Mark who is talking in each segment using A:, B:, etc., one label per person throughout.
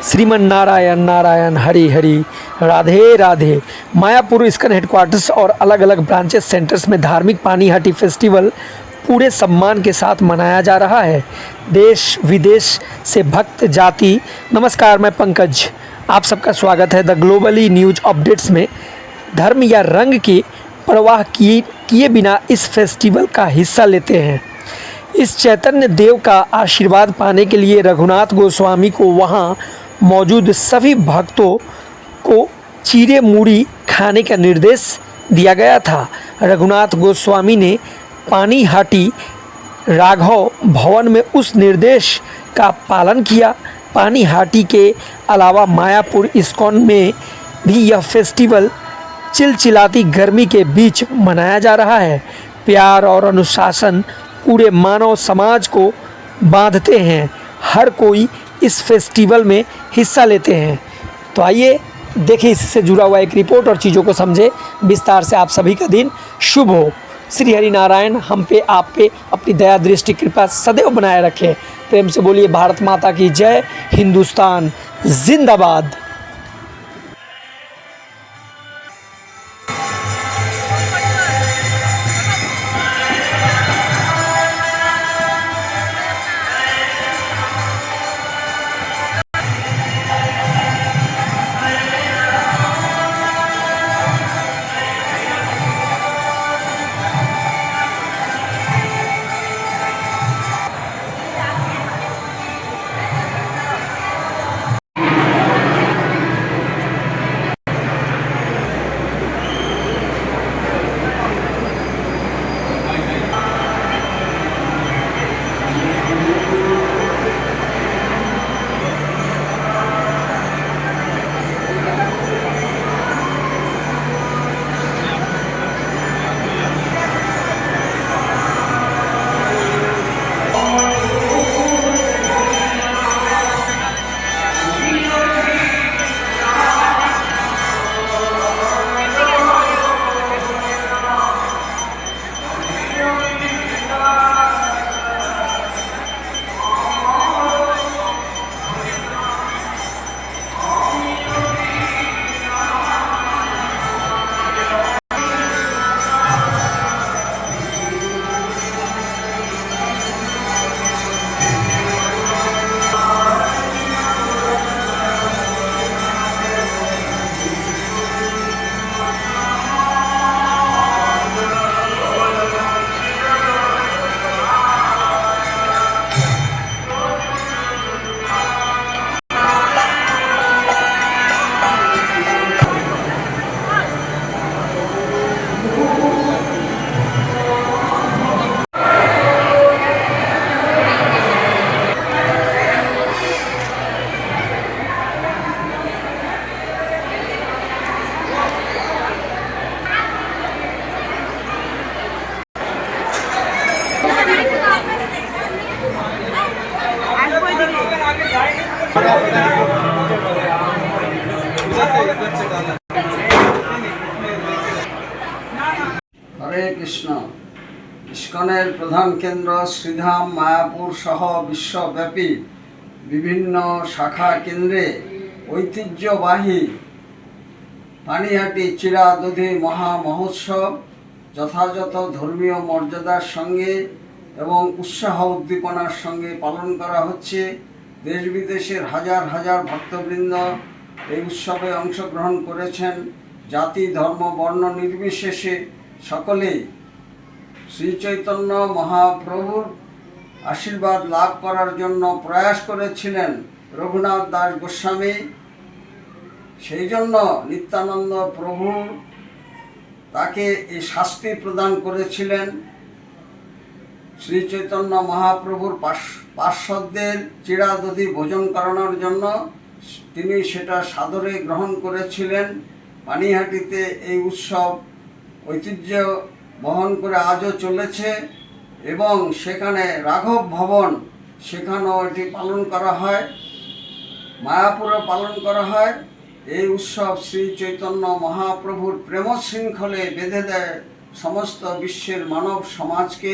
A: Shriman Narayan Narayan Hari Hari Radhe Radhe. Mayapur ISKCON headquarters और अलग अलग ब्रांचेस सेंटर्स में धार्मिक पानी हाटी फेस्टिवल पूरे सम्मान के साथ मनाया जा रहा है। देश विदेश से भक्त जाति। नमस्कार, मैं पंकज, आप सबका स्वागत है द ग्लोबली न्यूज अपडेट्स में। धर्म या रंग की परवाह किए बिना इस फेस्टिवल का हिस्सा लेते हैं। इस चैतन्य देव का आशीर्वाद पाने के लिए रघुनाथ गोस्वामी को वहाँ मौजूद सभी भक्तों को चीरे मूड़ी खाने का निर्देश दिया गया था। रघुनाथ गोस्वामी ने पानी हाटी राघव भवन में उस निर्देश का पालन किया। पानी हाटी के अलावा मायापुर इस्कॉन में भी यह फेस्टिवल चिलचिलाती गर्मी के बीच मनाया जा रहा है। प्यार और अनुशासन पूरे मानव समाज को बांधते हैं। हर कोई इस फेस्टिवल में हिस्सा लेते हैं। तो आइए देखिए इससे जुड़ा हुआ एक रिपोर्ट और चीज़ों को समझे विस्तार से। आप सभी का दिन शुभ हो। श्री हरि नारायण हम पे आप पे अपनी दया दृष्टि कृपा सदैव बनाए रखे। प्रेम से बोलिए भारत माता की जय। हिंदुस्तान जिंदाबाद।
B: हरे कृष्ण। इस्कনের प्रधान केंद्र श्रीधाम मायापुर सह विश्वव्यापी विभिन्न शाखा केंद्रे ऐतिह्यबाही पानीहाटी चिरादधि महा महोत्सव যথাযথ ধর্মীয় মর্যাদার সঙ্গে এবং উৎসাহ উদ্দীপনার সঙ্গে পালন করা হচ্ছে। দেশ বিদেশের হাজার হাজার ভক্তবৃন্দ এই উৎসবে অংশগ্রহণ করেছেন। জাতি ধর্ম বর্ণ নির্বিশেষে সকলেই শ্রী চৈতন্য মহাপ্রভুর আশীর্বাদ লাভ করার জন্য প্রয়াস করেছিলেন রঘুনাথ দাস গোস্বামী। সেই জন্য নিত্যানন্দ প্রভু তাকে এই শাস্তি প্রদান করেছিলেন। শ্রী চৈতন্য মহাপ্রভুর পার্শ্বদের চিরাদধি ভোজন করানোর জন্য তিনি সেটা সাদরে গ্রহণ করেছিলেন। পানিহাটিতে এই উৎসব ঐতিহ্য বহন করে আজও চলেছে এবং সেখানে রাঘব ভবন সেখানেও এটি পালন করা হয়। মায়াপুরে পালন করা হয়। এই উৎসব শ্রী চৈতন্য মহাপ্রভুর প্রেম শৃঙ্খলে বেঁধে দেয় সমস্ত বিশ্বের মানব সমাজকে।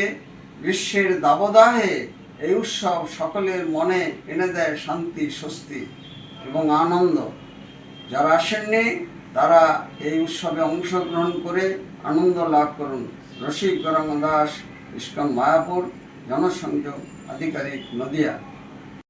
B: গ্রীষ্মের দাবদাহে এই উৎসব সকলের মনে এনে দেয় শান্তি স্বস্তি। এবং আনন্দ। যারা আসেননি তারা এই উৎসবে অংশগ্রহণ করে আনন্দ লাভ করুন। রসিক গৌরাঙ্গ দাস, ইস্কন মায়াপুর, জনসংযোগ আধিকারিক, নদিয়া।